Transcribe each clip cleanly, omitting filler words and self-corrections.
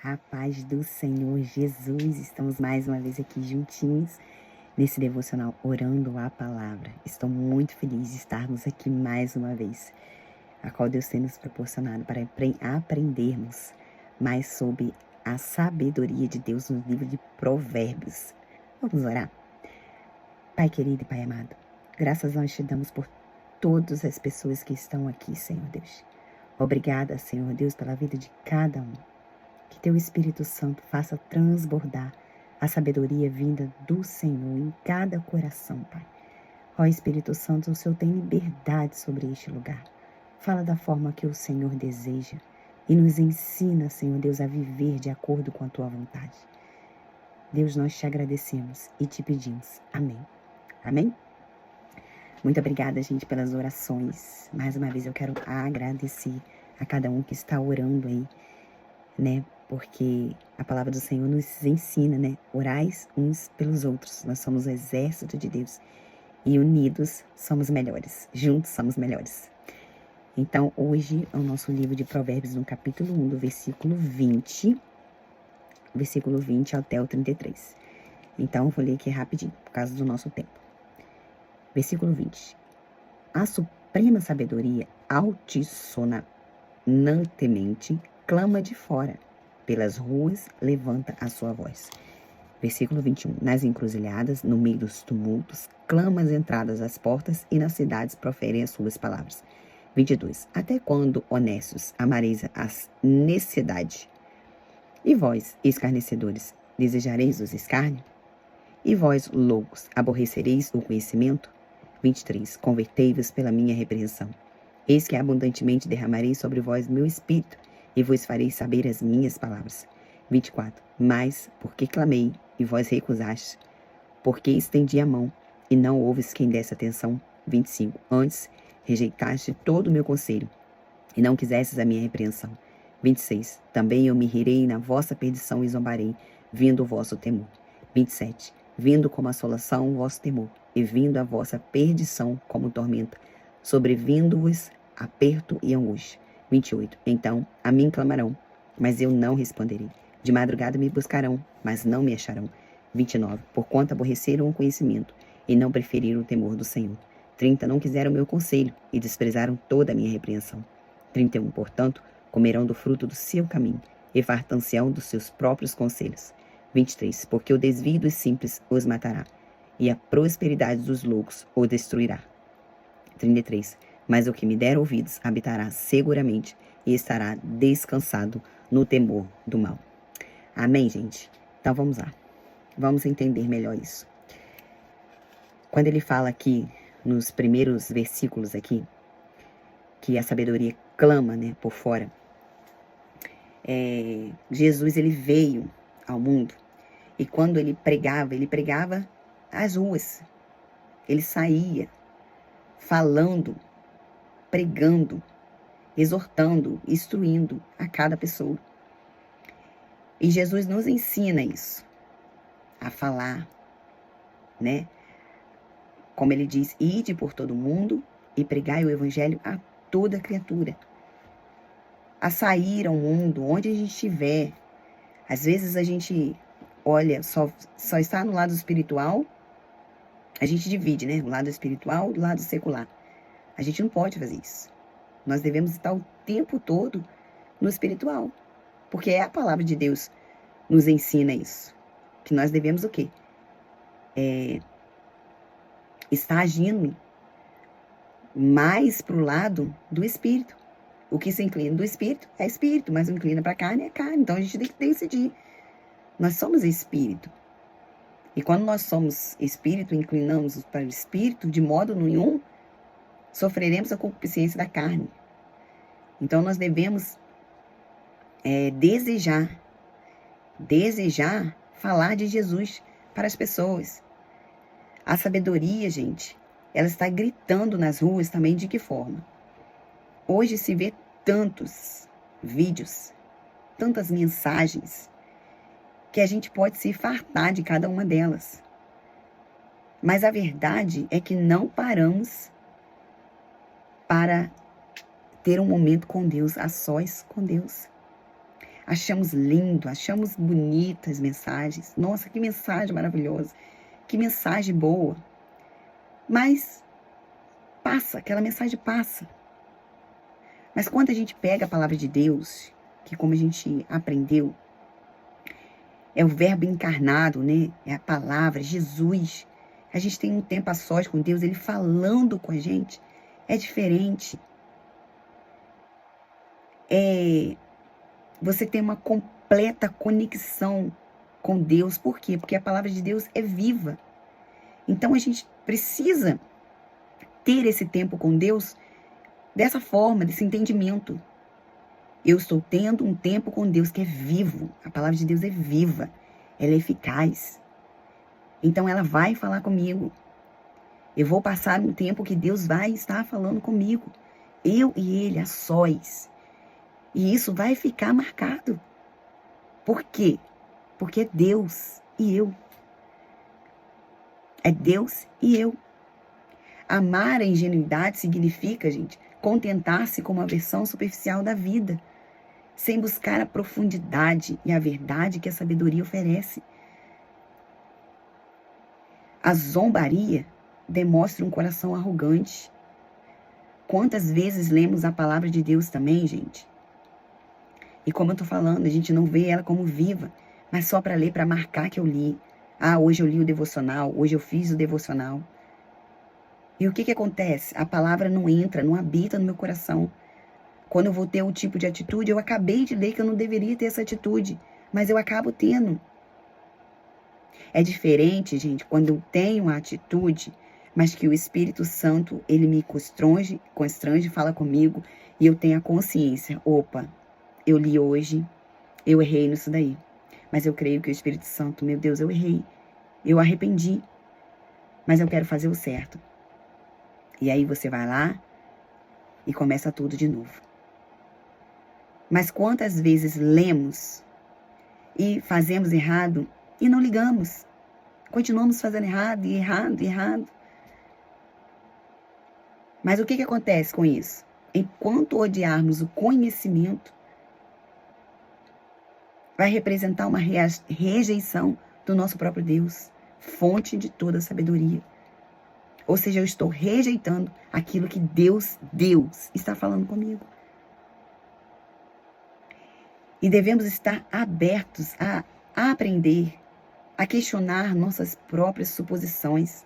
A paz do Senhor Jesus, estamos mais uma vez aqui juntinhos nesse devocional orando a palavra. Estou muito feliz de estarmos aqui mais uma vez, a qual Deus tem nos proporcionado para aprendermos mais sobre a sabedoria de Deus no livro de Provérbios. Vamos orar? Pai querido e Pai amado, graças nós te damos por todas as pessoas que estão aqui, Senhor Deus. Obrigada, Senhor Deus, pela vida de cada um. Que teu Espírito Santo faça transbordar a sabedoria vinda do Senhor em cada coração, Pai. Ó Espírito Santo, o Senhor tem liberdade sobre este lugar. Fala da forma que o Senhor deseja e nos ensina, Senhor Deus, a viver de acordo com a tua vontade. Deus, nós te agradecemos e te pedimos. Amém. Amém? Muito obrigada, gente, pelas orações. Mais uma vez eu quero agradecer a cada um que está orando aí, né? Porque a palavra do Senhor nos ensina, né? Orais uns pelos outros. Nós somos o exército de Deus. E unidos somos melhores. Juntos somos melhores. Então, hoje é o nosso livro de Provérbios, no capítulo 1, do versículo 20. Versículo 20 até o 33. Então, eu vou ler aqui rapidinho, por causa do nosso tempo. Versículo 20. A suprema sabedoria altissonantemente clama de fora. Pelas ruas, levanta a sua voz. Versículo 21. Nas encruzilhadas, no meio dos tumultos, clama as entradas às portas e nas cidades proferem as suas palavras. 22. Até quando, honestos, amareis a necessidade? E vós, escarnecedores, desejareis os escárnios? E vós, loucos, aborrecereis o conhecimento? 23. Convertei-vos pela minha repreensão. Eis que abundantemente derramarei sobre vós meu espírito, e vos farei saber as minhas palavras. 24. Mas, porque clamei, e vós recusastes, porque estendi a mão, e não houves quem desse atenção. 25. Antes, rejeitaste todo o meu conselho, e não quisestes a minha repreensão. 26. Também eu me rirei na vossa perdição e zombarei, vindo o vosso temor. 27. Vindo como assolação o vosso temor, e vindo a vossa perdição como tormenta, sobrevindo-vos aperto e angústia. 28. Então a mim clamarão, mas eu não responderei. De madrugada me buscarão, mas não me acharão. 29. Porquanto aborreceram o conhecimento, e não preferiram o temor do Senhor. 30. Não quiseram o meu conselho, e desprezaram toda a minha repreensão. 31. Portanto, comerão do fruto do seu caminho, e fartam-se-ão dos seus próprios conselhos. 23. Porque o desvio dos simples os matará, e a prosperidade dos loucos o destruirá. 33. Mas o que me der ouvidos habitará seguramente e estará descansado no temor do mal. Amém, gente? Então vamos lá. Vamos entender melhor isso. Quando ele fala aqui, nos primeiros versículos aqui, que a sabedoria clama, né, por fora. Jesus, ele veio ao mundo e quando ele pregava às ruas. Ele saía falando, pregando, exortando, instruindo a cada pessoa. E Jesus nos ensina isso, a falar, né? Como ele diz, ide por todo mundo e pregai o evangelho a toda criatura. A sair ao mundo, onde a gente estiver. Às vezes a gente olha, só está no lado espiritual, a gente divide, né? O lado espiritual do lado secular. A gente não pode fazer isso. Nós devemos estar o tempo todo no espiritual. Porque é a palavra de Deus nos ensina isso. Que nós devemos o quê? Estar agindo mais para o lado do espírito. O que se inclina do espírito é espírito, mas o que inclina para a carne é carne. Então a gente tem que decidir. Nós somos espírito. E quando nós somos espírito, inclinamos para o espírito, de modo nenhum, sofreremos a concupiscência da carne. Então nós devemos desejar falar de Jesus para as pessoas. A sabedoria, gente, ela está gritando nas ruas também de que forma? Hoje se vê tantos vídeos, tantas mensagens, que a gente pode se fartar de cada uma delas. Mas a verdade é que não paramos para ter um momento com Deus, a sós com Deus. achamos lindo, achamos bonitas mensagens. Nossa, que mensagem maravilhosa, que mensagem boa. Mas passa, aquela mensagem passa. Mas quando a gente pega a palavra de Deus, que como a gente aprendeu, é o verbo encarnado, né? É a palavra, Jesus. A gente tem um tempo a sós com Deus, Ele falando com a gente. É diferente. Você tem uma completa conexão com Deus. Por quê? Porque a palavra de Deus é viva. Então a gente precisa ter esse tempo com Deus dessa forma, desse entendimento. Eu estou tendo um tempo com Deus que é vivo. A palavra de Deus é viva. Ela é eficaz. Então ela vai falar comigo. Eu vou passar um tempo que Deus vai estar falando comigo. Eu e Ele a sós. E isso vai ficar marcado. Por quê? Porque é Deus e eu. É Deus e eu. Amar a ingenuidade significa, gente, contentar-se com uma versão superficial da vida, sem buscar a profundidade e a verdade que a sabedoria oferece. A zombaria demonstra um coração arrogante. Quantas vezes lemos a palavra de Deus também, gente? E como eu estou falando, a gente não vê ela como viva, mas só para ler, para marcar que eu li. Ah, hoje eu li o devocional, hoje eu fiz o devocional. E o que acontece? A palavra não entra, não habita no meu coração. Quando eu vou ter o tipo de atitude, eu acabei de ler que eu não deveria ter essa atitude, mas eu acabo tendo. É diferente, gente, quando eu tenho a atitude, mas que o Espírito Santo, ele me constrange, fala comigo, e eu tenho a consciência. Opa, eu li hoje, eu errei nisso daí. Mas eu creio que o Espírito Santo, meu Deus, eu errei. Eu arrependi. Mas eu quero fazer o certo. E aí você vai lá e começa tudo de novo. Mas quantas vezes lemos e fazemos errado e não ligamos? Continuamos fazendo errado e errado e errado. Mas o que acontece com isso? Enquanto odiarmos o conhecimento, vai representar uma rejeição do nosso próprio Deus, fonte de toda a sabedoria. Ou seja, eu estou rejeitando aquilo que Deus está falando comigo. E devemos estar abertos a aprender, a questionar nossas próprias suposições,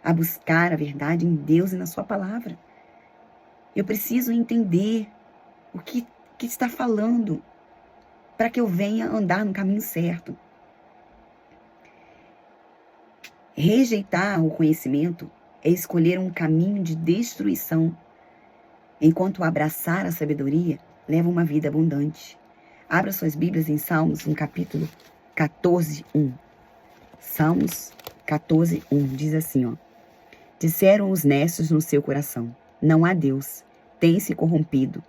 a buscar a verdade em Deus e na sua palavra. Eu preciso entender o que está falando para que eu venha andar no caminho certo. Rejeitar o conhecimento é escolher um caminho de destruição, enquanto abraçar a sabedoria leva uma vida abundante. Abra suas Bíblias em Salmos, no capítulo 14:1. Salmos 14:1 diz assim, ó: disseram os necios no seu coração, não há Deus, tem-se corrompido,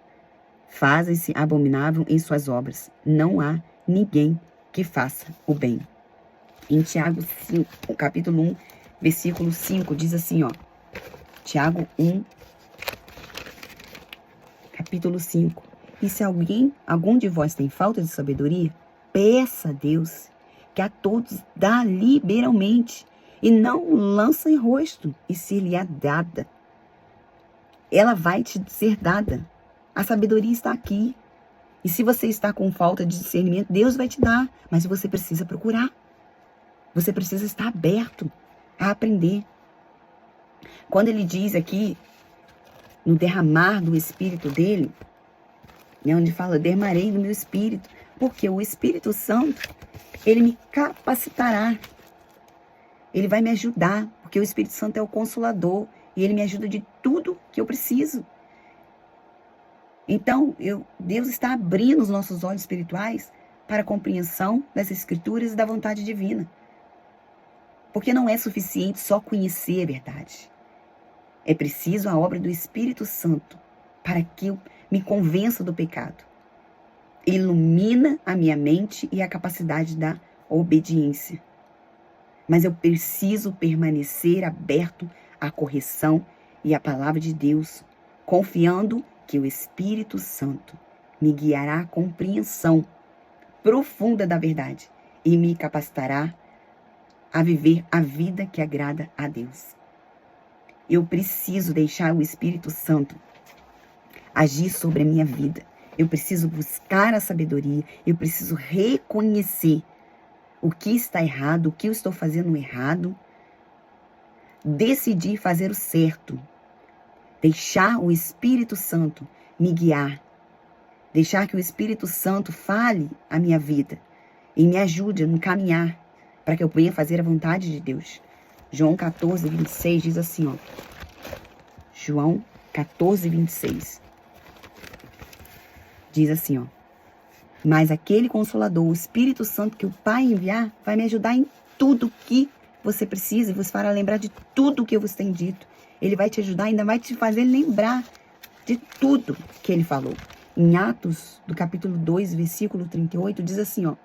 fazem-se abominável em suas obras, não há ninguém que faça o bem. Em Tiago 5, capítulo 1, versículo 5, diz assim, ó. Tiago 1, capítulo 5. E se algum de vós tem falta de sabedoria, peça a Deus, que a todos dá liberalmente, e não lança em rosto, e se lhe é dada, ela vai te ser dada. A sabedoria está aqui. E se você está com falta de discernimento, Deus vai te dar, mas você precisa procurar. Você precisa estar aberto a aprender. Quando ele diz aqui, no derramar do Espírito dele, né, onde fala, derramarei do meu Espírito, porque o Espírito Santo, ele me capacitará. Ele vai me ajudar, porque o Espírito Santo é o Consolador, e ele me ajuda de tudo que eu preciso. Então, Deus está abrindo os nossos olhos espirituais para a compreensão das Escrituras e da vontade divina. Porque não é suficiente só conhecer a verdade. É preciso a obra do Espírito Santo para que eu me convença do pecado. Ilumina a minha mente e a capacidade da obediência. Mas eu preciso permanecer aberto à correção e à palavra de Deus, confiando que o Espírito Santo me guiará à compreensão profunda da verdade e me capacitará a viver a vida que agrada a Deus. Eu preciso deixar o Espírito Santo agir sobre a minha vida. Eu preciso buscar a sabedoria. Eu preciso reconhecer o que está errado, o que eu estou fazendo errado. Decidir fazer o certo. Deixar o Espírito Santo me guiar. Deixar que o Espírito Santo fale a minha vida e me ajude no caminhar para que eu venha fazer a vontade de Deus. João 14, 26 diz assim, ó. João 14, 26. Diz assim, ó. Mas aquele Consolador, o Espírito Santo que o Pai enviar, vai me ajudar em tudo que você precisa e vos fará lembrar de tudo que eu vos tenho dito. Ele vai te ajudar, ainda vai te fazer lembrar de tudo que ele falou. Em Atos, do capítulo 2, versículo 38, diz assim, ó.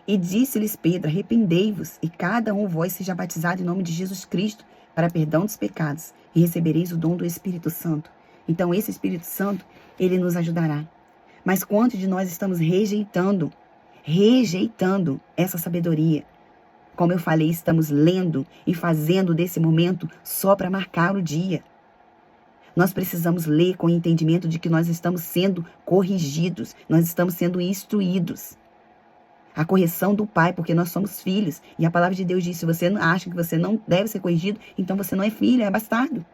E disse-lhes Pedro, arrependei-vos, e cada um de vós seja batizado em nome de Jesus Cristo, para perdão dos pecados, e recebereis o dom do Espírito Santo. Então, esse Espírito Santo, ele nos ajudará. Mas quantos de nós estamos rejeitando essa sabedoria? Como eu falei, estamos lendo e fazendo desse momento só para marcar o dia. Nós precisamos ler com o entendimento de que nós estamos sendo corrigidos, nós estamos sendo instruídos. A correção do Pai, porque nós somos filhos. E a palavra de Deus diz, se você acha que você não deve ser corrigido, então você não é filho, é bastardo.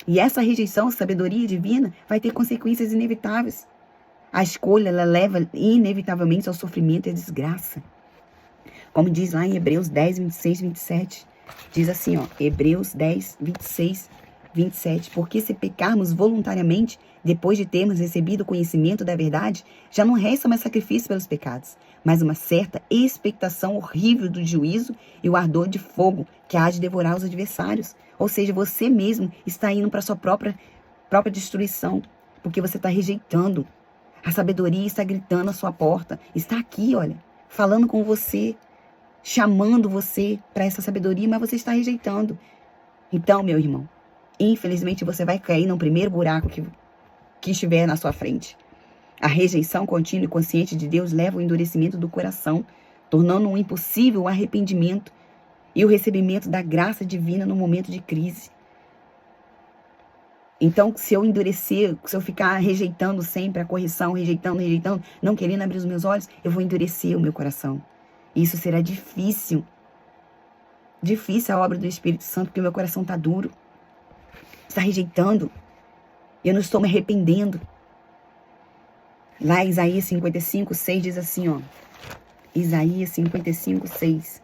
E essa rejeição à sabedoria divina vai ter consequências inevitáveis. A escolha, ela leva inevitavelmente ao sofrimento e à desgraça. Como diz lá em Hebreus 10, 26, 27. Diz assim, ó, Hebreus 10, 26, 27. Porque se pecarmos voluntariamente, depois de termos recebido o conhecimento da verdade, já não resta mais sacrifício pelos pecados, mas uma certa expectação horrível do juízo e o ardor de fogo que há de devorar os adversários. Ou seja, você mesmo está indo para a sua própria destruição, porque você está rejeitando. A sabedoria está gritando à sua porta, está aqui, olha, falando com você, chamando você para essa sabedoria, mas você está rejeitando. Então, meu irmão, infelizmente você vai cair no primeiro buraco que estiver na sua frente. A rejeição contínua e consciente de Deus leva ao endurecimento do coração, tornando um impossível o arrependimento e o recebimento da graça divina no momento de crise. Então, se eu endurecer, se eu ficar rejeitando sempre a correção, rejeitando, não querendo abrir os meus olhos, eu vou endurecer o meu coração. E isso será difícil. Difícil a obra do Espírito Santo, porque o meu coração está duro. Está rejeitando. Eu não estou me arrependendo. Lá Isaías 55, 6 diz assim, ó. Isaías 55, 6.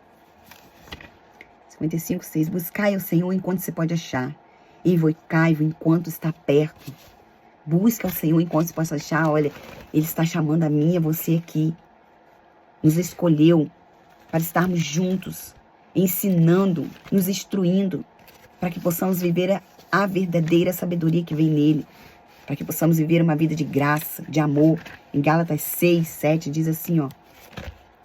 55, 6. Buscai ao Senhor enquanto se pode achar. Invocai-o enquanto está perto. Busca ao Senhor enquanto se possa achar. Olha, Ele está chamando a mim e a você aqui. Nos escolheu para estarmos juntos, ensinando, nos instruindo, para que possamos viver a verdadeira sabedoria que vem nele. Para que possamos viver uma vida de graça, de amor. Em Gálatas 6, 7 diz assim, ó.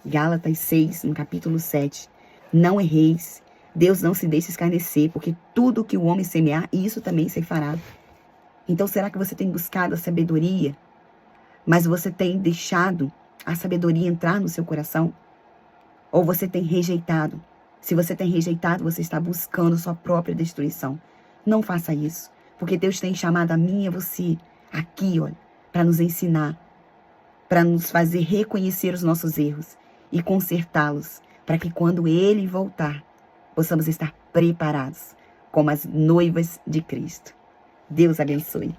Gálatas 6, no capítulo 7. Não erreis. Deus não se deixa escarnecer, porque tudo que o homem semear, isso também se fará. Então, será que você tem buscado a sabedoria, mas você tem deixado a sabedoria entrar no seu coração? Ou você tem rejeitado? Se você tem rejeitado, você está buscando sua própria destruição. Não faça isso, porque Deus tem chamado a mim e a você aqui, olha, para nos ensinar, para nos fazer reconhecer os nossos erros e consertá-los, para que quando Ele voltar, possamos estar preparados como as noivas de Cristo. Deus abençoe.